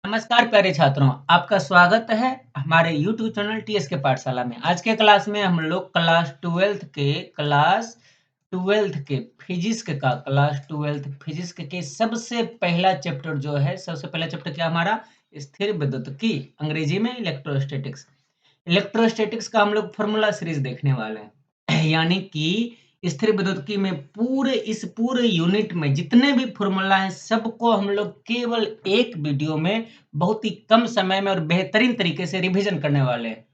नमस्कार प्यारे छात्रों, आपका स्वागत है हमारे YouTube चैनल टीएस के पाठशाला में। आज के क्लास में हम लोग क्लास 12th के फिजिक्स के सबसे पहला चैप्टर जो है, सबसे पहला चैप्टर क्या हमारा स्थिर विद्युतिकी, अंग्रेजी में इलेक्ट्रोस्टैटिक्स। इलेक्ट्रोस्टैटिक्स का हम लोग फॉर्मूला सीरीज देखने वाले हैं। यानी कि स्थिर विद्युतिकी में इस पूरे यूनिट में जितने भी फॉर्मूला हैं सबको हम लोग केवल एक वीडियो में बहुत ही कम समय में और बेहतरीन तरीके से रिवीजन करने वाले हैं।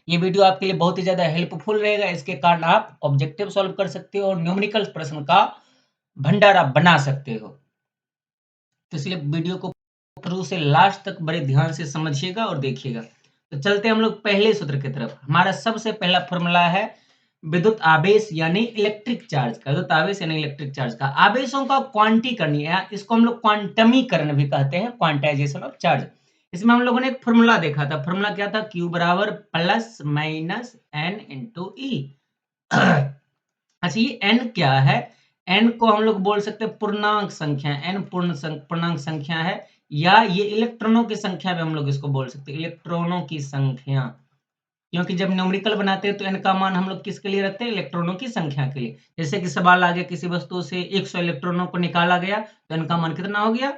ये वीडियो आपके लिए बहुत ही ज़्यादा हेल्पफुल रहेगा। इसके कारण आप ऑब्जेक्टिव सॉल्व कर सकते हो और न्यूमेरिकल प्रश्न का भंडारा बना सकते हो। तो इसलिए वीडियो को शुरू से लास्ट तक बड़े ध्यान से समझिएगा और देखिएगा। तो चलते हम लोग पहले सूत्र की तरफ। हमारा सबसे पहला फॉर्मूला है विद्युत आवेश यानी इलेक्ट्रिक चार्ज का। विद्युत आवेश यानी इलेक्ट्रिक चार्ज का आवेशों का क्वांटी करनी है, इसको हम लोग क्वांटमीकरण भी कहते हैं, क्वांटाइजेशन ऑफ चार्ज। इसमें हम लोगों ने एक फॉर्मूला देखा था। फॉर्मूला क्या था? Q बराबर प्लस माइनस n इंटू ई। अच्छा, ये n क्या है? n को हम लोग बोल सकते हैं पूर्णांक संख्या। n पूर्णांक संख्या है, या ये इलेक्ट्रॉनों की संख्या भी हम लोग इसको बोल सकते हैं, इलेक्ट्रॉनों की संख्या। क्योंकि जब न्यूमेरिकल बनाते हैं तो n का मान हम लोग किसके लिए रखते हैं? इलेक्ट्रॉनों की संख्या के लिए। जैसे कि सवाल आ गया, किसी वस्तु से 100 इलेक्ट्रॉनों को निकाला गया तो n का मान कितना हो गया?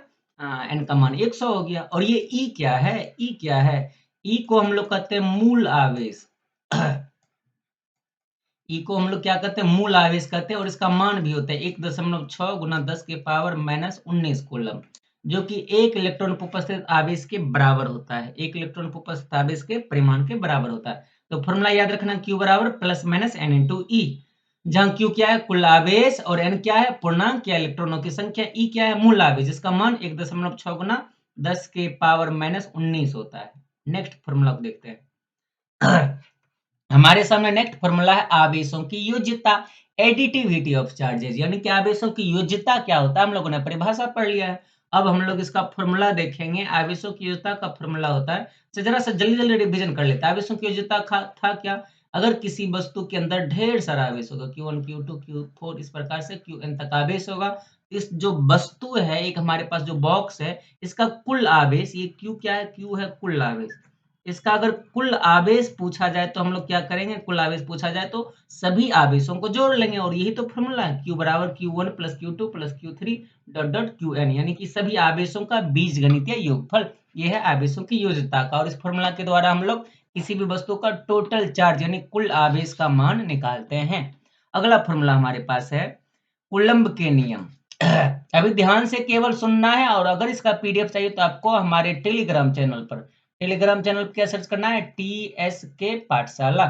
n का मान 100 हो गया। और ये E क्या है? E क्या है? E को हम लोग कहते हैं मूल आवेश। E को हम लोग क्या कहते हैं? मूल आवेश कहते हैं। और इसका मान भी होता है 1.6 गुना 10 के पावर माइनस 19 कूलम, जो कि एक इलेक्ट्रॉन पर उपस्थित आवेश के बराबर होता है। एक इलेक्ट्रॉन पर उपस्थित आवेश के परिमाण के बराबर होता है। तो फॉर्मूला याद रखना, Q बराबर प्लस माइनस n इंटू ई, जहां Q क्या है? कुल आवेश, और n क्या है? पूर्णांक या इलेक्ट्रॉनों की संख्या। E क्या है? मूल आवेश, जिसका मान 1.6 गुना 10 के पावर माइनस 19 होता है। नेक्स्ट फॉर्मूला को देखते हैं। हमारे सामने नेक्स्ट फॉर्मूला है आवेशों की योज्यता, एडिटिविटी ऑफ चार्जेस। यानी कि आवेशों की योज्यता क्या होता है, हम लोगों ने परिभाषा पढ़ लिया है। अब हम लोग इसका फॉर्मूला देखेंगे। आवेशों की योज्यता का फॉर्मूला होता है, तो जरा सा जल्दी जल्दी रिवीजन कर लेते हैं। आवेशों की योज्यता था क्या? अगर किसी वस्तु के अंदर ढेर सारा आवेश होगा, Q1 Q2 Q4 इस प्रकार से Qn तक आवेश होगा, इस जो वस्तु है, एक हमारे पास जो बॉक्स है, इसका कुल आवेश, ये Q क्या है? Q है कुल आवेश। इसका अगर कुल आवेश पूछा जाए तो हम लोग क्या करेंगे? कुल आवेश पूछा जाए तो सभी आवेशों को जोड़ लेंगे, और यही तो फॉर्मूला है। Q बराबर Q1 plus Q2 plus Q3 dot dot Qn, यानी कि सभी आवेशों का बीजगणितीय योगफल। ये है आवेशों की योज्यता का, और इस फॉर्मूला के द्वारा हम लोग किसी भी वस्तु का टोटल चार्ज यानी कुल आवेश का मान निकालते हैं। अगला फॉर्मूला हमारे पास है कूलम्ब के नियम। अभी ध्यान से केवल सुनना है, और अगर इसका पीडीएफ चाहिए तो आपको हमारे टेलीग्राम चैनल पर क्या सर्च करना है? टीएस के पाठशाला।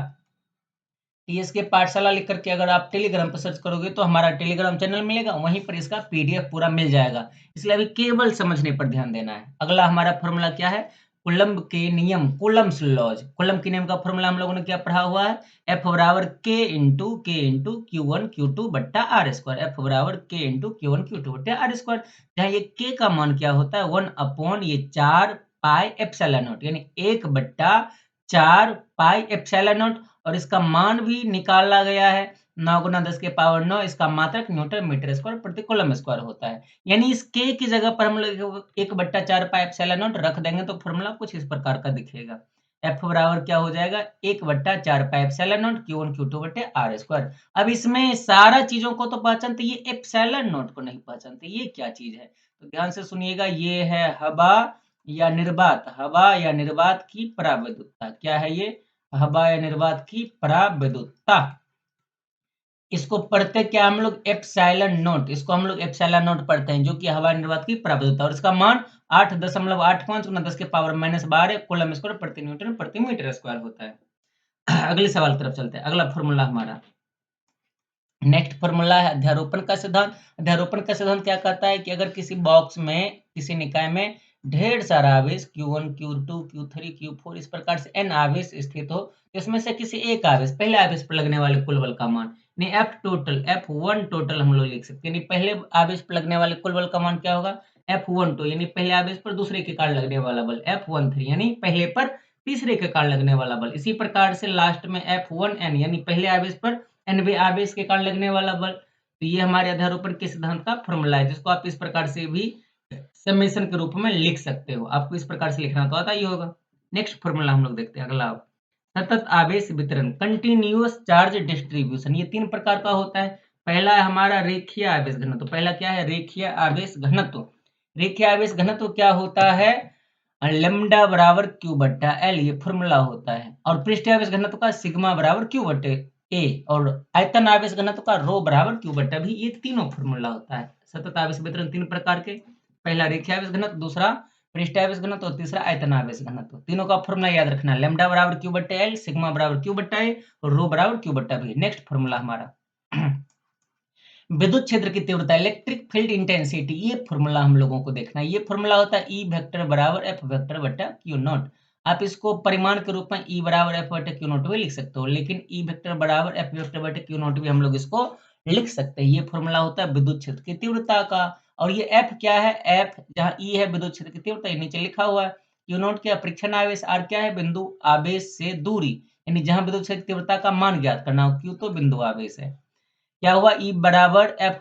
टीएस के पाठशाला लिख करके अगर आप टेलीग्राम पर सर्च करोगे तो हमारा टेलीग्राम चैनल मिलेगा, वहीं पर इसका पीडीएफ पूरा मिल जाएगा। इसलिए अभी केवल समझने पर ध्यान देना है। अगला हमारा फॉर्मूला क्या है? कूलम्ब के नियम, कूलम्ब्स लॉज। कूलम्ब के नियम का फॉर्मूला हम लोगों ने क्या पढ़ा हुआ है? F बराबर K इंटू Q1 Q2 बट्टा आर स्क्वायर। F बराबर K इंटू Q1 Q2 बट्टा आर स्क्वायर, जहाँ ये K का मान क्या होता है? 1 अपॉन ये 4 पाई एप्सिलॉन नॉट, यानी 1 बट्टा 4 पाई एप्सिलॉन नॉट। और इसका मान भी निकाला गया है 9 गुना 10 के पावर 9, इसका मात्रक न्यूटन मीटर स्क्वायर प्रति कूलम स्क्वायर होता है। यानी इस K की जगह पर हम लोग 1 बट्टा 4 पाई एप्सिलॉन नॉट रख देंगे तो फॉर्मूला कुछ इस प्रकार का दिखेगा। F बराबर क्या हो जाएगा? 1 बट्टा 4 पाई एप्सिलॉन नॉट Q1 Q2 बटे आर स्क्वायर। अब इसमें सारा चीजों को तो पहचानते, ये एप्सिलॉन नॉट को नहीं पहचानते। ये क्या चीज है? तो ध्यान से सुनिएगा, ये है हवा या निर्वात, हवा या निर्वात की पराविद्युतता। क्या है ये? हवा या निर्वात की पराविद्युतता। इसको पढ़ते क्या हम लोग? Epsilon not. इसको हम लोग एप्सिलॉन नॉट पढ़ते हैं, जो कि हवा निर्वात की पराविद्युतता, और इसका मान 8.85 गुना 10 के पावर माइनस 12 कूलम स्क्वायर प्रति न्यूटन प्रति मीटर स्क्वायर होता है। अगले सवाल की तरफ चलते हैं। अगला फॉर्मूला हमारा नेक्स्ट फॉर्मूला है अध्यारोपण का सिद्धांत। अध्यारोपण का सिद्धांत क्या कहता है कि अगर किसी बॉक्स में, किसी निकाय में ढेर सारा आवेश Q1 Q2 Q3 Q4 इस प्रकार से n आवेश स्थित हो, तो इसमें से किसी एक आवेश, पहले आवेश पर लगने वाले कुल बल का मान, यानी F1 टोटल हम लोग लिख सकते हैं। यानी पहले आवेश पर लगने वाले कुल बल का मान क्या होगा? F12, यानी पहले आवेश पर दूसरे के कारण लगने वाला बल। F13, यानी पहले पर तीसरे के कारण लगने वाला बल। इसी प्रकार से लास्ट में F1n, यानी पहले आवेश पर nवें आवेश के कारण लगने वाला बल। तो ये हमारे अध्यारोपण के सिद्धांत का फॉर्मूला है, जिसको आप इस प्रकार से भी समेशन के रूप में लिख सकते हो। आपको इस प्रकार से लिखना तो आता ही होगा। नेक्स्ट फ़ॉर्मूला हम लोग देखते हैं अगला। सतत आवेश वितरण, कंटीन्यूअस चार्ज डिस्ट्रीब्यूशन, ये 3 प्रकार का होता है। पहला है हमारा रेखीय आवेश घनत्व। पहला क्या है? रेखीय आवेश घनत्व। रेखीय आवेश घनत्व क्या होता है? लैम्ब्डा बराबर क्यू बट्टा एल, ये फ़ॉर्मूला होता है। और पृष्ठीय आवेश घनत्व का सिग्मा बराबर क्यू बट्टे ए, और आयतन आवेश घनत्व का रो बराबर क्यू बट्टा भी, ये तीनों फ़ॉर्मूला होता है। सतत आवेश वितरण 3 प्रकार के, पहला रेखीय आवेश घनत्व, दूसरा पृष्ठीय आवेश घनत्व और तीसरा आयतन आवेश घनत्व। तीनों का फ़ॉर्मूला याद रखना, लैम्ब्डा बराबर क्यू बट्टे एल, सिग्मा बराबर क्यू बट्टा ए और रो बराबर क्यू बट्टा बी। नेक्स्ट फ़ॉर्मूला हमारा विद्युत क्षेत्र की तीव्रता, इलेक्ट्रिक फील्ड इंटेंसिटी, ये फ़ॉर्मूला हम लोगों को देखना है। ये फ़ॉर्मूला होता है ई वेक्टर बराबर एफ वेक्टर बटा क्यू नॉट। आप इसको परिमाण के रूप में ई बराबर एफ बटा क्यू नॉट भी लिख सकते हो, लेकिन ई वेक्टर बराबर एफ वेक्टर बटा क्यू नॉट भी हम लोग इसको लिख सकते हैं। ये फ़ॉर्मूला होता है विद्युत क्षेत्र की तीव्रता का। और ये एफ क्या है? एफ जहाँ ई है विद्युत क्षेत्र की तीव्रता, ये नीचे लिखा हुआ है। क्यू नॉट क्या? परीक्षण आवेश। आर क्या है? बिंदु आवेश से दूरी, यानी जहाँ विद्युत क्षेत्र की तीव्रता का मान ज्ञात करना हो। क्यू तो बिंदु आवेश है। क्या हुआ? ई बराबर एफ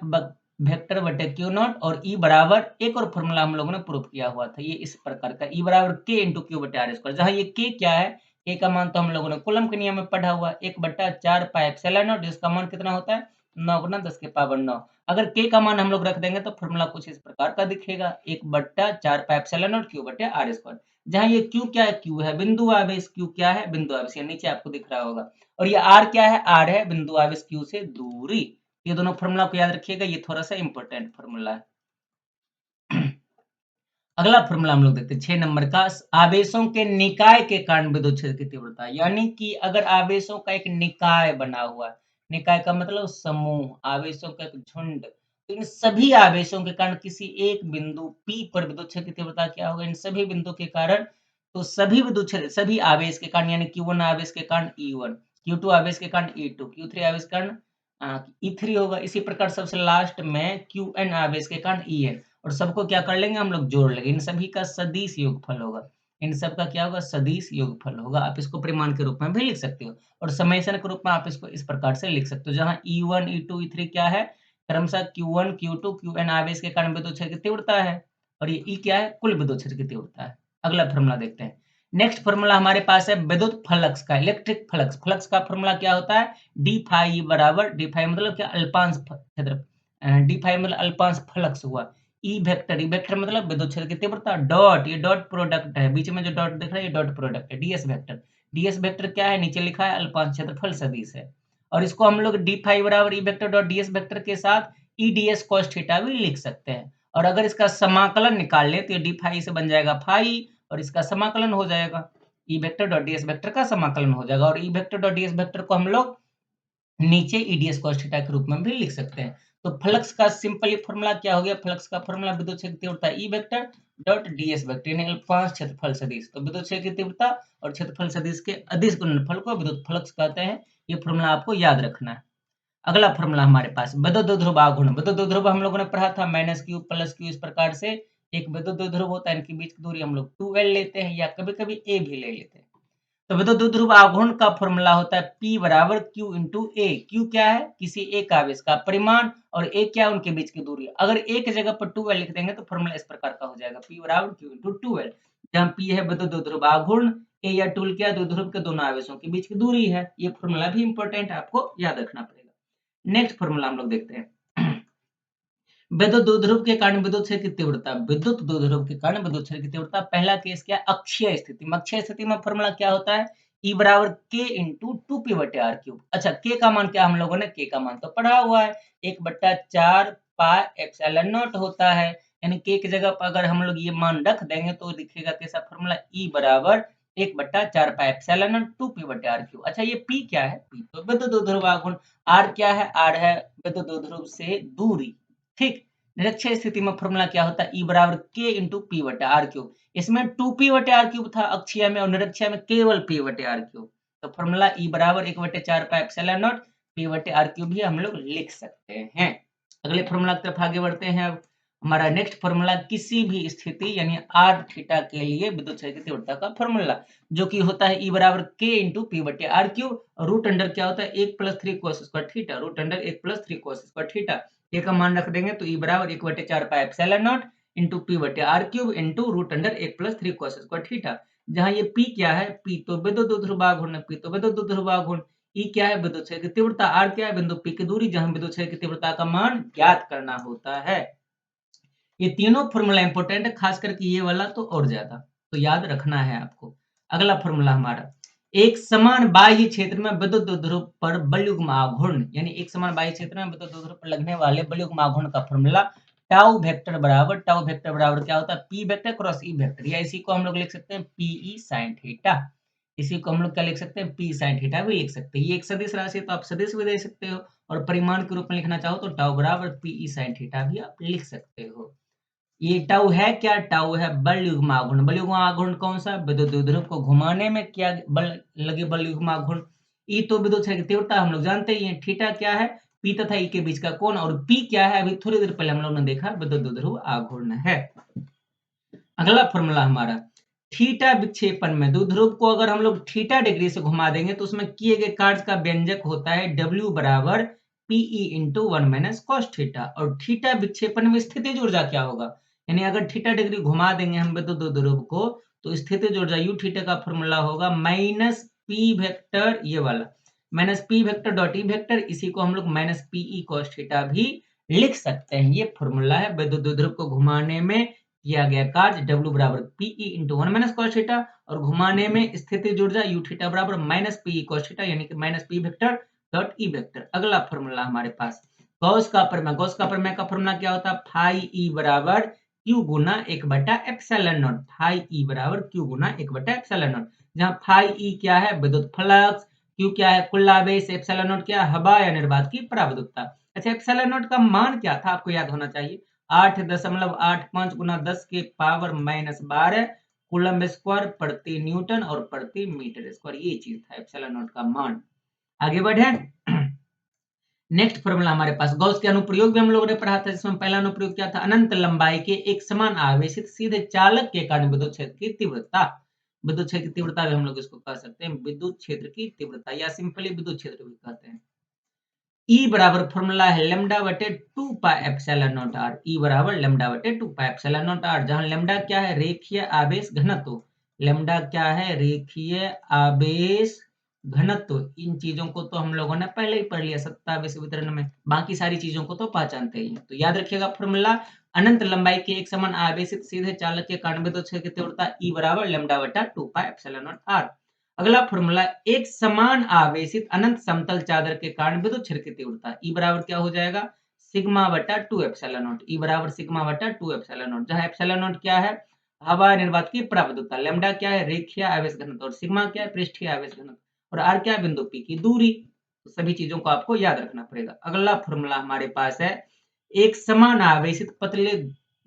वेक्टर बटे क्यू नॉट, और ई बराबर एक और फॉर्मूला हम लोगों ने प्रूव किया हुआ था, ये इस प्रकार का, ई बराबर के इंटू क्यू बटे आर स्क्वायर, जहां ये के क्या है? के का मान तो हम लोगों ने कूलम के नियम में पढ़ा हुआ, 1/4 पाई एप्सिलॉन नॉट, जिसका मान कितना होता है? 9 गुना 10 के पावर 9। अगर के का मान हम लोग रख देंगे तो फॉर्मूला कुछ इस प्रकार का दिखेगा, 1/4 पाई एप्सिलॉन नॉट क्यू बटे आर स्क्वायर, जहां ये क्यू क्या है? क्यू है बिंदु आवेश। क्यू क्या है? बिंदु आवेश, ये नीचे आपको दिख रहा होगा। और ये आर क्या है? आर है बिंदु आवेश क्यू से दूरी। ये दोनों फॉर्मूला को याद रखिएगा, ये थोड़ा-सा इम्पोर्टेंट फॉर्मूला है। अगला फॉर्मूला हम लोग देखते हैं 6 नंबर का, आवेशों के निकाय के कारण विद्युत क्षेत्र की तीव्रता, यानी कि अगर आवेशों का एक निकाय बना हुआ है, निकाय का मतलब समूह, आवेशों का एक झुंड, तो इन सभी आवेशों के कारण किसी एक बिंदु P पर विद्युत क्षेत्र की तीव्रता क्या होगा? इन सभी बिंदु के कारण, तो सभी विद्युत क्षेत्र, सभी आवेश के कारण, यानी Q1 आवेश के कारण E1, Q2 आवेश के कारण E2, Q3 आवेश के कारण E3 होगा। इसी प्रकार सबसे लास्ट में Qn आवेश के कारण En, और सबको क्या कर लेंगे हम लोग? जोड़ लेंगे। इन सभी का सदिश योगफल होगा। इन सब का क्या होगा? सदिश योगफल होगा। आप इसको परिमाण के रूप में भी लिख सकते हो, और समेशन के रूप में आप इसको इस प्रकार से लिख सकते हो, जहाँ E1, E2, E3 क्या है? क्रमशः Q1, Q2, Qn आवेश के कारण विद्युत क्षेत्र की तीव्रता है, और ये E क्या है? कुल विद्युत क्षेत्र की तीव्रता है। अगला फॉर्मूला देखते हैं। नेक्स्ट फॉर्मूला हमारे पास है विद्युत फ्लक्स का, इलेक्ट्रिक फ्लक्स। फ्लक्स का फॉर्मूला क्या होता है? डी फाई बराबर, डी फाई मतलब क्या? अल्पांश क्षेत्र, डी फाई मतलब अल्पांश फ्लक्स हुआ। ई वेक्टर, ई वेक्टर मतलब विद्युत क्षेत्र की तीव्रता, डॉट, ये डॉट प्रोडक्ट है, बीच में जो डॉट दिख रहा है ये डॉट प्रोडक्ट है। डीएस वेक्टर, डीएस वेक्टर क्या है? नीचे लिखा है अल्पांश क्षेत्रफल सदिश है। और इसको हम लोग डी फाई बराबर E vector dot DS vector के साथ ई डीएस cos थीटा भी लिख सकते हैं। और अगर इसका समाकलन निकाल लें तो ये डी फाई से बन जाएगा फाई, और इसका समाकलन हो जाएगा, E vector dot DS vector का समाकलन हो जाएगा, और E vector dot DS vector को हम लोग नीचे ईडीएस cos थीटा के रूप में भी लिख सकते हैं। तो फ्लक्स का सिंपली फॉर्मूला क्या हो गया? फ्लक्स का फॉर्मूला विद्युत क्षेत्र की तीव्रता E vector dot DS vector, यानी अल्पांश क्षेत्रफल सदिश। तो विद्युत क्षेत्र की तीव्रता और क्षेत्रफल सदिश के अदिश गुणनफल को विद्युत फ्लक्स कहते हैं। ये फॉर्मूला आपको याद रखना है। अगला फॉर्मूला हमारे पास विद्युत द्विध्रुव आघूर्ण। विद्युत द्विध्रुव हम लोगों ने पढ़ा था -q + q, इस प्रकार से एक विद्युत द्विध्रुव होता है, इनके बीच की दूरी हम लोग 2l लेते हैं, या कभी-कभी a भी ले लेते हैं। तो विद्युत द्विध्रुव आघूर्ण का फॉर्मूला होता है P बराबर Q into A। Q क्या है? किसी एक आवेश का परिमाण, और A क्या है? उनके बीच की दूरी। अगर एक जगह पर 2L लिख देंगे तो फॉर्मूला इस प्रकार का हो जाएगा, P बराबर Q into 2L, जहाँ P है विद्युत द्विध्रुव आघूर्ण, A या टूल क्या? द्विध्रुव के दोनों आवेशों के बीच की दूरी है। ये फॉर्मूला भी इंपॉर्टेंट है, आपको याद रखना पड़ेगा। नेक्स्ट फॉर्मूला हम लोग देखते हैं। विद्युत द्विध्रुव के कारण विद्युत क्षेत्र की तीव्रता, विद्युत द्विध्रुव के कारण विद्युत क्षेत्र की तीव्रता, पहला केस क्या? अक्षीय स्थिति में। अक्षीय स्थिति में फॉर्मूला क्या होता है? E बराबर K into 2P बटे R क्यूब। अच्छा, K का मान क्या? हम लोगों ने K का मान तो पढ़ा हुआ है, 1/4 पाई एप्सिलॉन नॉट होता है, यानी K की जगह पर अगर हम लोग ये मान रख देंगे तो दिखेगा कैसा फॉर्मूला? E बराबर 1/4 पाई एप्सिलॉन नॉट 2P बटे R क्यूब। अच्छा, ये P क्या है? P तो विद्युत द्विध्रुव आघूर्ण। R क्या है? R है विद्युत द्विध्रुव से दूरी। ठीक, निरक्षीय स्थिति में फॉर्मूला क्या होता है? E बराबर K इंटू P बटे R क्यूब। इसमें 2P बटे R क्यूब था अक्षीय में, और निरक्षीय में केवल P बटे R क्यूब। तो फॉर्मूला E बराबर 1/4 पाई एप्सिलॉन नॉट P बटे R क्यूब भी हम लोग लिख सकते हैं। अगले फॉर्मूला की तरफ आगे बढ़ते हैं। अब हमारा नेक्स्ट फॉर्मूला किसी भी स्थिति यानी R थीटा के लिए विद्युत क्षेत्र की तीव्रता का फॉर्मूला, जो कि होता है E बराबर K इंटू P बटे R क्यूब, और रूट अंडर क्या होता है? 1 + 3 cos square theta, root under 1 + 3 cos square theta. A का मान रख देंगे तो E बराबर 1/4 pi epsilon not into p बटे r cube into root under 1+3 cos square theta. जहां ये पी क्या है, पी तो विद्युत द्विध्रुव घूर्ण, पी तो विद्युत द्विध्रुव घूर्ण, ई क्या है विद्युत क्षेत्र की तीव्रता, आर क्या है बिंदु पी की दूरी जहां विद्युत क्षेत्र की तीव्रता का मान ज्ञात करना होता है। ये तीनों फॉर्मूला इंपॉर्टेंट है, खास करके ये वाला तो और ज्यादा, तो याद रखना है आपको। अगला फॉर्मूला हमारा, एक समान बाह्य क्षेत्र में विद्युत द्विध्रुव पर बलयुग्म आघूर्ण, यानी एक समान बाह्य क्षेत्र में विद्युत द्विध्रुव पर लगने वाले बलयुग्म आघूर्ण का फॉर्मूला टाउ वेक्टर बराबर क्या होता है, P vector cross E vector, या इसी को हम लोग लिख सकते हैं पीई sin थीटा। इसी को हम लोग क्या लिख सकते हैं, पी sin थीटा भी लिख सकते हैं। ये एक सदिश राशि है तो आप सदिश भी दे सकते हो, और परिमाण के रूप में लिखना चाहो तो टाउ बराबर पीई sin थीटा भी आप लिख सकते हो। ये टाउ है क्या, टाउ है बल युग्म आघूर्ण। बल युग्म आघूर्ण कौन सा, विद्युत द्विध्रुव को घुमाने में क्या बल लगे, बल युग्म आघूर्ण। ई तो विद्युत क्षेत्र की तीव्रता हम लोग जानते ही हैं। थीटा क्या है, पी तथा ई के बीच का कोण, और पी क्या है अभी थोड़ी देर पहले हम लोग ने देखा विद्युत द्विध्रुव आघूर्ण है। अगला फॉर्मूला हमारा, थीटा विक्षेपण में द्विध्रुव को अगर हम लोग थीटा डिग्री से घुमा देंगे तो उसमें किए गए कार्य का व्यंजक होता है डब्ल्यू बराबर PE into 1 minus cos theta. और थीटा विक्षेपण में स्थितिज ऊर्जा क्या होगा, यानी अगर थीटा डिग्री घुमा देंगे हम विद्युत द्विध्रुव को तो स्थितिज ऊर्जा यू थीटा का फॉर्मूला होगा माइनस पी वेक्टर, ये वाला minus P vector dot E vector, इसी को हम लोग माइनस पीई कॉस थीटा भी लिख सकते हैं। ये फॉर्मूला है विद्युत द्विध्रुव को घुमाने में किया गया कार्य W बराबर PE into 1 minus cos theta, और घुमाने में स्थितिज ऊर्जा U थीटा बराबर माइनस PE cos थीटा, यानी कि minus P vector dot E vector. अगला फॉर्मूला हमारे पास गॉस का प्रमेय, गॉस का प्रमेय का फॉर्मूला क्या होता है, फाई E बराबर Q गुना 1 बटा एप्सिलॉन नॉट, फाई E बराबर Q गुना 1 बटा एप्सिलॉन नॉट, जहां फाई E क्या है विद्युत फ्लक्स, Q क्या है कुल आवेश, एप्सिलॉन नॉट क्या है हवा या निर्वात की पराविद्युतता। अच्छा, एप्सिलॉन नॉट का मान क्या था आपको याद होना चाहिए, 8.85 गुना 10 के पावर -12 कूलम स्क्वायर प्रति न्यूटन और प्रति मीटर स्क्वायर, ये चीज था एप्सिलॉन नॉट का मान। आगे बढ़े, नेक्स्ट फॉर्मूला हमारे पास गॉस के अनुप्रयोग भी हम लोगों ने पढ़ा था, जिसमें पहला अनुप्रयोग क्या था, अनंत लंबाई के एक समान आवेशित सीधे चालक के कारण विद्युत क्षेत्र की तीव्रता। विद्युत क्षेत्र की तीव्रता भी हम लोग इसको कह सकते हैं विद्युत क्षेत्र की तीव्रता, या सिंपली विद्युत क्षेत्र भी कहते हैं। E बराबर फॉर्मूला है लेमडा बटे 2 pi epsilon naught r, E बराबर लेमडा बटे 2 पाई एप्सिलॉन नॉट आर, जहां लेमडा क्या है रेखीय आवेश घनत्व, लेमडा क्या है रेखीय आवेश घनत्व। इन चीजों को तो हम लोगों ने पहले ही पढ़ लिया सत्तावेश वितरण में, बाकी सारी चीजों को तो पहचानते ही हैं। तो याद रखिएगा फॉर्मूला, अनंत लंबाई के एक समान आवेशित सीधे चालक के कारण विद्युत क्षेत्र की तीव्रता E बराबर लेमडा बटा 2 पाई एप्सिलॉन नॉट आर। अगला फॉर्मूला, एक समान आवेशित अनंत समतल चादर के कारण विद्युत क्षेत्र की तीव्रता E बराबर क्या हो जाएगा, सिग्मा बटा 2 एप्सिलॉन नॉट, E बराबर सिग्मा बटा 2 एप्सिलॉन नॉट, जहां एप्सिलॉन नॉट क्या है हवा निर्वात की पराविद्युतता, लैम्डा क्या है रेखीय आवेश घनत्व, और सिग्मा क्या है पृष्ठीय आवेश घनत्व, और आर क्या है बिंदु P की दूरी। तो सभी चीजों को आपको याद रखना पड़ेगा। अगला फॉर्मूला हमारे पास है, एक समान आवेशित पतले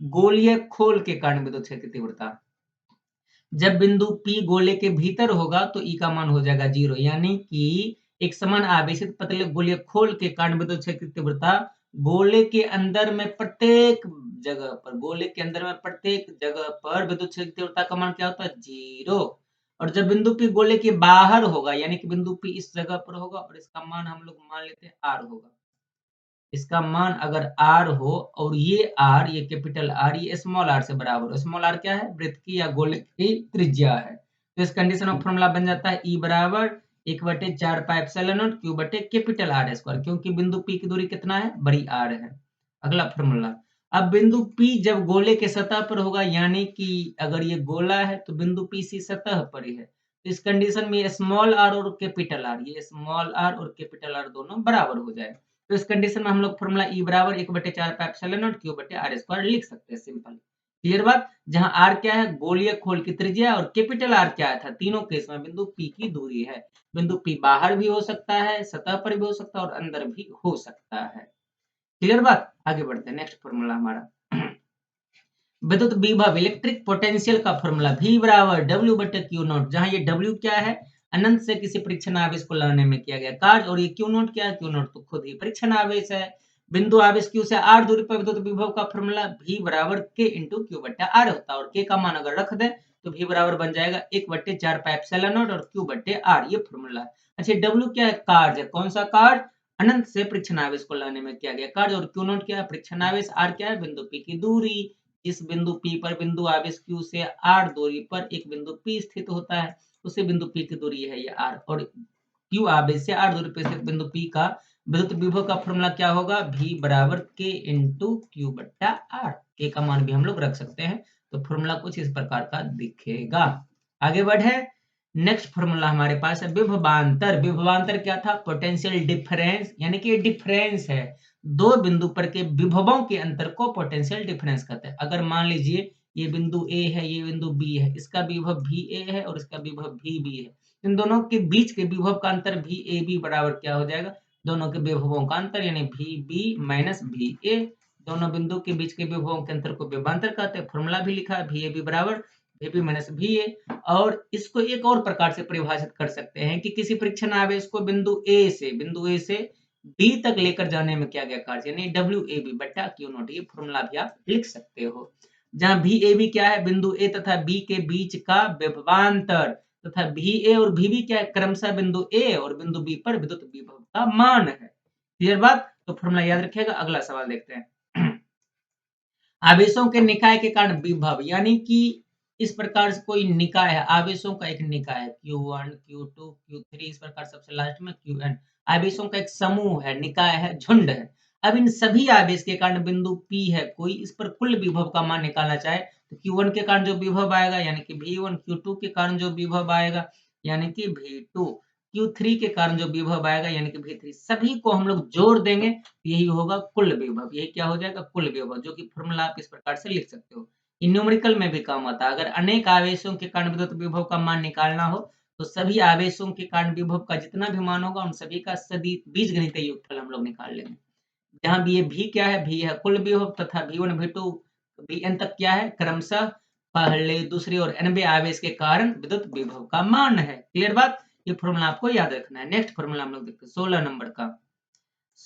गोलीय खोल के कारण विद्युत क्षेत्र की तीव्रता। जब बिंदु P गोले के भीतर होगा तो E का मान हो जाएगा 0, यानी कि एक समान आवेशित पतले गोलीय खोल के कारण विद्युत क्षेत्र की तीव्रता गोले के अंदर में प्रत्येक जगह पर, गोले के अंदर में प्रत्येक जगह पर विद्युत क्षेत्र की तीव्रता का मान क्या होता है 0। और जब बिंदु P गोले के बाहर होगा, यानी कि बिंदु P इस जगह पर होगा और इसका मान हम लोग मान लेते हैं R होगा, इसका मान अगर R हो और ये R, ये कैपिटल R, ये स्मॉल r से बराबर हो। स्मॉल r क्या है, वृत्त की या गोले की त्रिज्या है। तो इस कंडीशन में फॉर्मूला बन जाता है E बराबर 1/4 पाई एप्सिलॉन नॉट Q बटे कैपिटल R स्क्वायर, क्योंकि बिंदु P की दूरी कितना है, बड़ी R है। अगला फॉर्मूला, अब बिंदु P जब गोले के सतह पर होगा, यानी कि अगर ये गोला है तो बिंदु P इसी सतह पर ही है, तो इस कंडीशन में स्मॉल r और कैपिटल R, ये स्मॉल r और कैपिटल R दोनों बराबर हो जाए। तो इस कंडीशन में हम लोग फॉर्मूला E बराबर 1/4 पाई एप्सिलॉन नॉट Q बटे R स्क्वायर लिख सकते हैं, सिंपल। क्लियर बात, जहां R क्या है गोलीय खोल की त्रिज्या और कैपिटल R क्या था, तीनों केस में बिंदु P की दूरी है। बिंदु P बाहर भी हो सकता है, सतह पर भी हो सकता है और अंदर भी हो सकता है। क्लियर बात, आगे बढ़ते हैं। नेक्स्ट फॉर्मूला हमारा विद्युत विभव इलेक्ट्रिक पोटेंशियल का फॉर्मूला V बराबर W बटे Q नॉट, जहां ये W क्या है अनंत से किसी परीक्षण आवेश को लाने में किया गया कार्य, और ये Q नॉट क्या है, Q नॉट तो खुद ही परीक्षण आवेश है। बिंदु आवेश Q से R दूरी पर विद्युत विभव का फॉर्मूला V बराबर K इंटू Q बटे R होता है, और K का मान अगर रख दे तो V बराबर बन जाएगा 1/4 पाई एप्सिलॉन नॉट और Q बटे R, ये फॉर्मूला है। अच्छा, W क्या है, कार्य है, कौन सा कार्य, अनंत से परीक्षण आवेश को लाने में किया गया कार्य, और Q नॉट क्या है परीक्षण आवेश, R क्या है बिंदु P की दूरी। इस बिंदु P पर बिंदु आवेश Q से r दूरी पर एक बिंदु P स्थित होता है, उसी बिंदु P की दूरी है ये r, और Q आवेश से r दूरी पर स्थित बिंदु P का विद्युत विभव का फॉर्मूला क्या होगा? V बराबर K इंटू Q बट्टा R। K का मान भी हम लोग रख सकते हैं, तो फॉर्मूला कुछ इस प्रकार का दिखेगा। आगे बढ़े, नेक्स्ट फॉर्मूला हमारे पास है विभवांतर। विभवांतर क्या था? पोटेंशियल डिफरेंस, यानी कि डिफरेंस है दो बिंदु पर के विभवों के अंतर को पोटेंशियल डिफरेंस कहते हैं। अगर मान लीजिए ये बिंदु A है, ये बिंदु B है, इसका विभव VA है और इसका विभव VB है, इन दोनों के बीच के विभव का अंतर VAB बराबर क्या हो जाएगा? दोनों के विभवों का अंतर, यानी VB माइनस VA। दोनों बिंदु के बीच के विभवों के अंतर को विभवांतर कहते हैं। फॉर्मूला भी लिखा है VAB बराबर VB माइनस VA। और इसको एक और प्रकार से परिभाषित कर सकते हैं कि किसी परीक्षण आवेश को बिंदु A से B तक लेकर जाने में क्या क्या कार्य, यानी WAB बट्टा Q नॉट। ये फॉर्मूला भी आप लिख सकते हो, जहां VAB क्या है? बिंदु A तथा B के बीच का विभवांतर, तथा VA और VB क्या है? क्रमशः बिंदु A और बिंदु B पर विद्युत विभव का मान है। क्लियर बात? तो फॉर्मूला याद रखिएगा। अगला सवाल देखते हैं। आवेशों के निकाय के कारण विभव, यानी कि इस प्रकार से कोई निकाय है, आवेशों का एक निकाय है Q1, Q2, Q3, इस प्रकार सबसे लास्ट में Qn। आवेशों का एक समूह है, निकाय है, झुंड है। अब इन सभी आवेश के कारण बिंदु P है कोई, इस पर कुल विभव का मान निकालना चाहे तो Q1 के कारण जो विभव आएगा यानी कि V1, Q2 के कारण जो विभव आएगा यानी कि V2, Q3 के कारण जो विभव आएगा यानी कि V3, सभी को हम लोग जोड़ देंगे, यही होगा कुल विभव। यही क्या हो जाएगा? कुल विभव, जो कि फॉर्मूला आप इस प्रकार से लिख सकते हो। ये न्यूमेरिकल में भी काम आता है। अगर अनेक आवेशों के कारण विद्युत विभव का मान निकालना हो तो सभी आवेशों के कारण विभव का जितना भी मान होगा उन सभी का सदी बीजगणितीय योगफल हम लोग निकाल लेंगे। जहां भी ये V क्या है? V है कुल विभव, तथा V1, V2, Vn तक क्या है? क्रमशः पहले, दूसरे और nवें आवेश के कारण विद्युत विभव का मान है। क्लियर बात? ये फॉर्मूला आपको याद रखना है। नेक्स्ट फॉर्मूला हम लोग देखते हैं 16 नंबर का।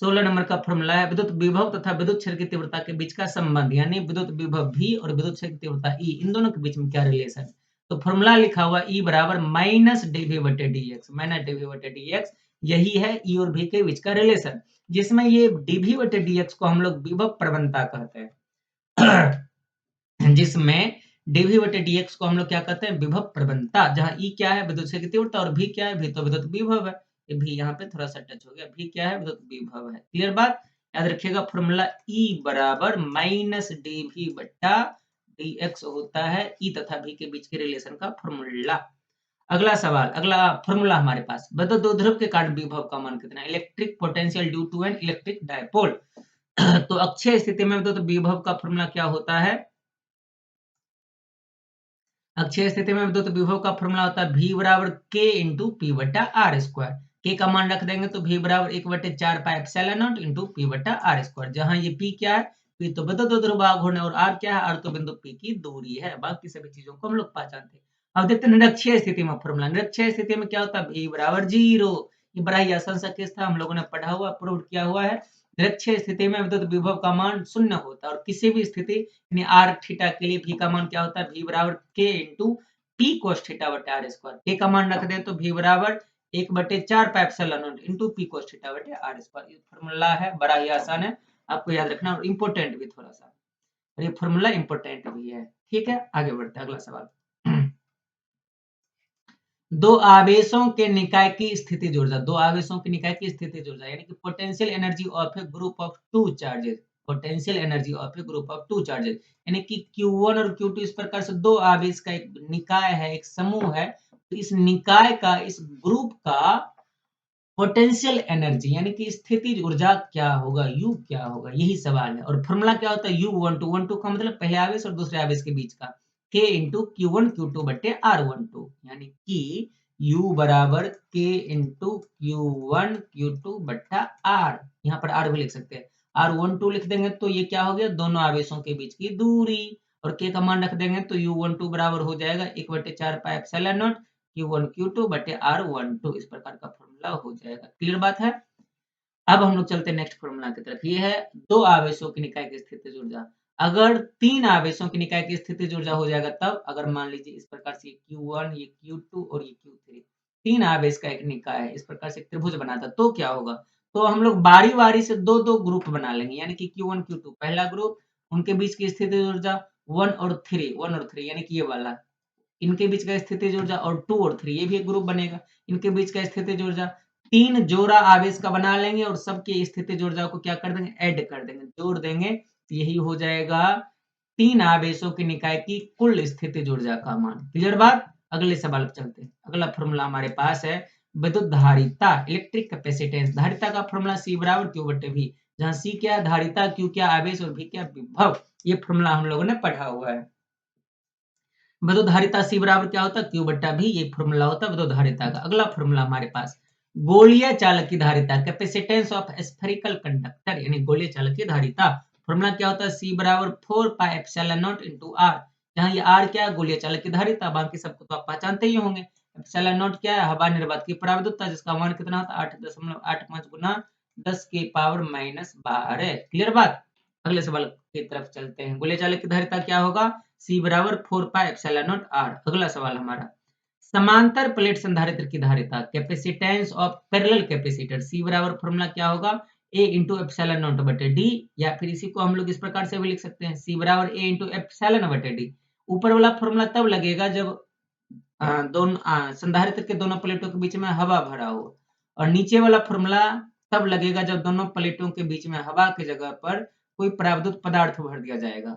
16 नंबर का फॉर्मूला है विद्युत विभव तथा विद्युत क्षेत्र की तीव्रता के बीच का संबंध, यानी विद्युत विभव V और विद्युत क्षेत्र की तीव्रता E, इन दोनों के बीच में क्या रिलेशन। तो फॉर्मूला लिखा हुआ E बराबर माइनस dV बटे dx, माइनस dV बटे dx, यही है E और V के बीच का रिलेशन, जिसमें ये dV बटे dx को हम लोग विभव प्रवणता कहते हैं। जिसमें dV बटे dx को हम लोग क्या कहते हैं? विभव प्रवणता। जहां E क्या है? विद्युत क्षेत्र की तीव्रता, और V क्या है? V तो विद्युत विभव है। ये भी यहाँ पे थोड़ा सा टच हो गया। V क्या है? विद्युत विभव है। क्लियर बात? याद रखिएगा फॉर्मूला E बराबर माइनस dV बट्टा dx होता है E तथा V के बीच के रिलेशन का फॉर्मूला। अगला सवाल, अगला फॉर्मूला हमारे पास, विद्युत द्विध्रुव के कारण विभव का मान कितना है? Electric potential due to an electric dipole. तो अक्षय स्थिति में विद्युत विभव का फॉर्मूला क्या होता है? अक्षय स्थिति में विद्युत विभव का फॉर्मूला होता है V बराबर K इंटू P बट्टा R स्क्वायर। K का मान रख देंगे तो V बराबर 1/4 pi epsilon not into P बट्टा R स्क्वायर। जहां ये P क्या है? P तो विद्युत द्विध्रुव आघूर्ण है, और R क्या है? R तो बिंदु P की दूरी है। बाकी सभी चीजों को हम लोग पहचानते हैं। अब देखते हैं निरक्षीय स्थिति में फॉर्मूला। निरक्षीय स्थिति में क्या होता है? V बराबर 0। ये बड़ा ही आसान सा केस था, हम लोगों ने पढ़ा हुआ, प्रूव किया हुआ है। निरक्षीय स्थिति में विद्युत विभव का मान शून्य होता है, और किसी भी स्थिति यानी r थीटा के लिए V का मान क्या होता है? V बराबर K into P cos theta बटे R स्क्वायर। K का मान रख दें तो V बराबर 1/4 pi epsilon not into P cos theta बटे R स्क्वायर। ये फॉर्मूला है, बड़ा ही आसान है, आपको याद रखना, और इम्पोर्टेंट भी थोड़ा सा, और ये फॉर्मूला इम्पोर्टेंट भी है। ठीक है, आगे बढ़ते हैं। अगला सवाल, दो आवेशों के निकाय की स्थितिज ऊर्जा, दो आवेशों के निकाय की स्थितिज ऊर्जा, यानी कि potential energy of A group of two charges, potential energy of A group of two charges, यानी कि Q1 और Q2 इस प्रकार से दो आवेश का एक निकाय है, एक समूह है। तो इस निकाय का, इस ग्रुप का पोटेंशियल एनर्जी यानी कि स्थितिज ऊर्जा क्या होगा, U क्या होगा, यही सवाल है। और फॉर्मूला क्या होता है? U12 का मतलब पहले आवेश और दूसरे आवेश के बीच का, K इंटू Q1 Q2 बटे R12, यानी कि U बराबर K इंटू Q1 Q2 बट्टा R, यहाँ पर R भी लिख सकते हैं। R12 लिख देंगे तो ये क्या हो गया? दोनों आवेशों के बीच की दूरी, और K का मान रख देंगे तो U12 बराबर हो जाएगा 1/4 pi epsilon not Q1 Q2 बटे R12, इस प्रकार का फॉर्मूला हो जाएगा। क्लियर बात है? अब हम लोग चलते हैं नेक्स्ट फॉर्मूला की तरफ। ये है दो आवेशों की निकाय की स्थितिज ऊर्जा। अगर तीन आवेशों की निकाय की स्थितिज ऊर्जा हो जाएगा तब, अगर मान लीजिए इस प्रकार से Q1, ये Q2 और ये Q3, तीन आवेश का एक निकाय है, इस प्रकार से एक त्रिभुज बनाता, तो क्या होगा? तो हम लोग बारी-बारी से दो-दो ग्रुप बना लेंगे, यानी कि Q1 Q2 पहला ग्रुप, उनके बीच की स्थितिज ऊर्जा 1 और 3 यानी कि ये वाला, इनके बीच का स्थितिज ऊर्जा, और 2 और 3 ये भी एक ग्रुप बनेगा, इनके बीच का स्थितिज ऊर्जा, 3 जोड़ा आवेश का बना लेंगे और सबकी स्थितिज ऊर्जा को क्या कर देंगे, ऐड कर देंगे, जोड़ देंगे, यही हो जाएगा 3 आवेशों की निकाय की कुल स्थितिज ऊर्जा का मान। क्लियर बात? अगले सवाल पर चलते हैं। अगला फॉर्मूला हमारे पास है विद्युत धारिता, इलेक्ट्रिक कैपेसिटेंस। धारिता का फॉर्मूला C बराबर Q बटे V, जहां C क्या है धारिता, Q क्या आवेश और V क्या विभव। ये फॉर्मूला हम लोगों ने पढ़ा हुआ है। विद्युत धारिता C बराबर क्या होता है, Q बट्टा V, ये फॉर्मूला होता है विद्युत धारिता का। अगला फॉर्मूला हमारे पास गोलीय चालक की धारिता, कैपेसिटेंस ऑफ स्फेरिकल कंडक्टर, यानी गोलीय चालक की धारिता। फॉर्मूला क्या होता है, C बराबर 4 पाई एप्सिलॉन नॉट इनटू R, जहां ये R क्या है, गोलीय चालक की धारिता, बाकी सबको तो आप पहचानते ही होंगे। एप्सिलॉन नॉट क्या है, हवा निर्वात की पराविद्युतता, जिसका मान कितना होता है 8.85 गुना 10 की पावर -12। क्लियर बात? अगले सवाल की तरफ चलते हैं। गोलीय चालक की धारिता क्या होगा, C बराबर 4 पाई एप्सिलॉन नॉट R। अगला सवाल हमारा समांतर प्लेट संधारित्र की धारिता, capacitance of parallel capacitor, C बराबर फॉर्मूला क्या होगा, A इंटू एप्सिलॉन नॉट बटे D, या फिर इसी को हम लोग इस प्रकार से भी लिख सकते हैं, C बराबर A इंटू एप्सिलॉन बटे D। ऊपर वाला फॉर्मूला तब लगेगा जब दोनों संधारित्र के दोनों प्लेटों के बीच में हवा भरा हो, और नीचे वाला फॉर्मूला तब लगेगा जब दोनों प्लेटों के बीच में हवा की जगह पर कोई पराविद्युत पदार्थ भर दिया जाएगा।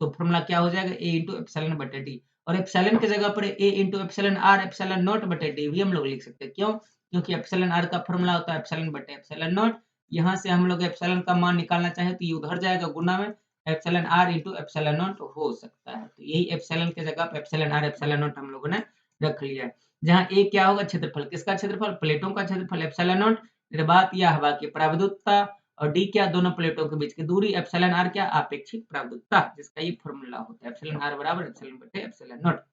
तो फॉर्मूला क्या हो जाएगा, A इंटू एप्सिलॉन बटे D, और एप्सिलॉन की जगह पर A into epsilon R epsilon not बटे D भी हम लोग लिख सकते हैं। क्यों? क्योंकि एप्सिलॉन R का फॉर्मूला होता है एप्सिलॉन बटे एप्सिलॉन नॉट। यहाँ से हम लोग एप्सिलॉन का मान निकालना चाहे तो ये उधर जाएगा गुना में, epsilon R into epsilon not हो सकता है। तो यही एप्सिलॉन की जगह पे एप्सिलॉन R एप्सिलॉन नॉट हम लोगों ने रख लिया है। जहाँ A क्या होगा, क्षेत्रफल, किसका क्षेत्रफल, प्लेटों का क्षेत्रफल एप्सिलॉन नॉट, निर्वात या हवा की पराविद्युतता, और D क्या, दोनों प्लेटों के बीच की दूरी, एप्सिलॉन R क्या, आपेक्षिक पराविद्युतता, जिसका ये फॉर्मूला होता है एप्सिलॉन R बराबर एप्सिलॉन बटे एप्सिलॉन नॉट।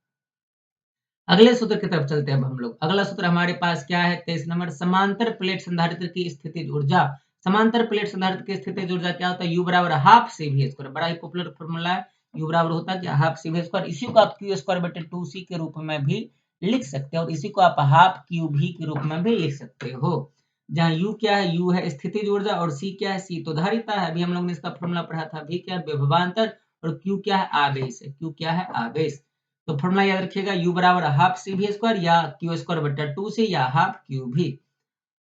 अगले सूत्र की तरफ चलते हैं अब हम लोग। अगला सूत्र हमारे पास क्या है, 23 नंबर, समांतर प्लेट संधारित्र की स्थितिज ऊर्जा। समांतर प्लेट संधारित्र की स्थितिज ऊर्जा क्या होता है, U बराबर हाफ CV स्क्वायर, बड़ा ही पॉपुलर फॉर्मूला है। U बराबर होता है क्या, हाफ CV स्क्वायर। इसी को आप Q स्क्वायर बटे 2C के रूप में भी लिख सकते हैं, और इसी को आप हाफ QV के रूप में भी लिख सकते हो। जहाँ U क्या है, U है स्थितिज ऊर्जा, और C क्या है, C तो धारिता है, अभी हम लोग ने इसका फॉर्मूला पढ़ा था। V क्या है, विभवांतर, और Q क्या है, आवेश है। Q क्या है, आवेश। तो फॉर्मूला याद रखिएगा, U बराबर हाफ CV स्क्वायर या Q स्क्वायर बटा 2C या हाफ QV।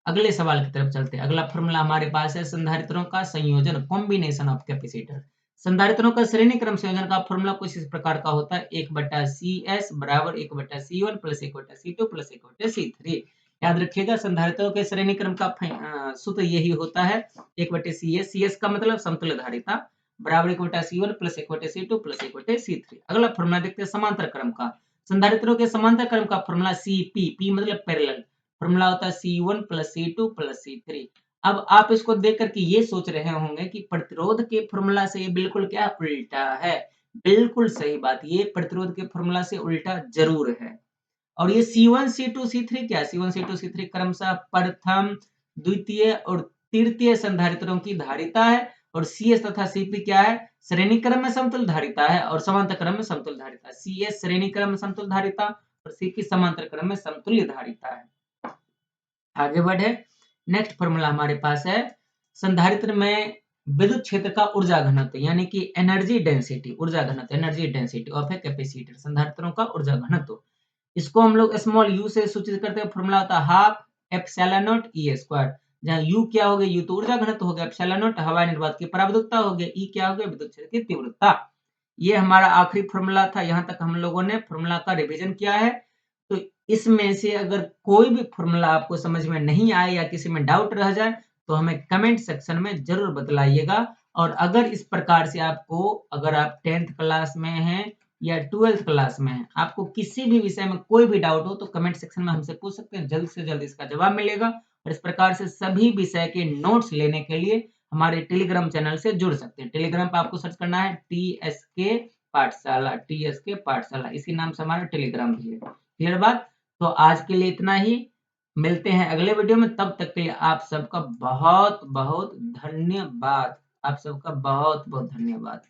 अगले सवाल की तरफ चलते हैं। अगला फॉर्मूला हमारे पास है संधारित्रों का संयोजन, कॉम्बिनेशन ऑफ कैपेसिटर। संधारित्रों का श्रेणी क्रम संयोजन का फॉर्मूला कुछ इस प्रकार का होता है, 1/CS बराबर 1/C1 plus 1/C2 plus 1/C3। याद रखिएगा संधारित्रों के श्रेणी क्रम का सूत्र यही होता है, 1/CS, CS का मतलब समतुल्य धारिता, बराबर 1/C1 plus 1/C2 plus 1/C3। अगला फॉर्मूला देखते हैं समांतर क्रम का। संधारित्रों के समांतर क्रम का फॉर्मूला CP, P मतलब पैरेलल, फॉर्मूला होता है C1 plus C2 plus C3। अब आप इसको देख करके ये सोच रहे होंगे कि प्रतिरोध के फॉर्मूला से ये बिल्कुल क्या उल्टा है। बिल्कुल सही बात, ये प्रतिरोध के फॉर्मूला से उल्टा जरूर है। और ये C1 C2 C3 क्या है, C1 C2 C3 क्रमशः प्रथम, द्वितीय और तृतीय संधारित्रों की धारिता है, और CS तथा CP क्या है, श्रेणी क्रम में समतुल्य धारिता है और समांतर क्रम में समतुल्य धारिता है। CS श्रेणी क्रम में समतुल्य धारिता और CP समांतर क्रम में समतुल्य धारिता है। आगे बढ़े, नेक्स्ट फॉर्मूला हमारे पास है संधारित्र में विद्युत क्षेत्र का ऊर्जा घनत्व, यानी कि एनर्जी डेंसिटी, ऊर्जा घनत्व, energy density of a capacitor, संधारित्रों का ऊर्जा घनत्व। इसको हम लोग स्मॉल u से सूचित करते हैं, फॉर्मूला होता है half epsilon not E square, जहां u क्या हो गया, u तो ऊर्जा घनत्व हो गया, एप्सिलॉन नॉट हवा निर्वात की पराविद्युतता हो गया, E क्या हो गया, विद्युत क्षेत्र की तीव्रता। ये हमारा आखिरी फॉर्मूला था, यहाँ तक हम लोगों ने फॉर्मूला का रिवीजन किया है। तो इसमें से अगर कोई भी फॉर्मूला आपको समझ में नहीं आए या किसी में डाउट रह जाए तो हमें कमेंट सेक्शन में जरूर बतलाइएगा। और अगर इस प्रकार से आपको, अगर आप 10th क्लास में हैं या 12th क्लास में हैं, आपको किसी भी विषय में कोई भी डाउट हो तो कमेंट सेक्शन में हमसे पूछ सकते हैं, जल्द से जल्द इसका जवाब मिलेगा। और इस प्रकार से सभी विषय के नोट्स लेने के लिए हमारे टेलीग्राम चैनल से जुड़ सकते हैं। टेलीग्राम पर आपको सर्च करना है TSK पाठशाला, TSK पाठशाला, इसी नाम से हमारा टेलीग्राम भी है। क्लियर बात? तो आज के लिए इतना ही, मिलते हैं अगले वीडियो में, तब तक के लिए आप सबका बहुत बहुत धन्यवाद। आप सबका बहुत बहुत धन्यवाद।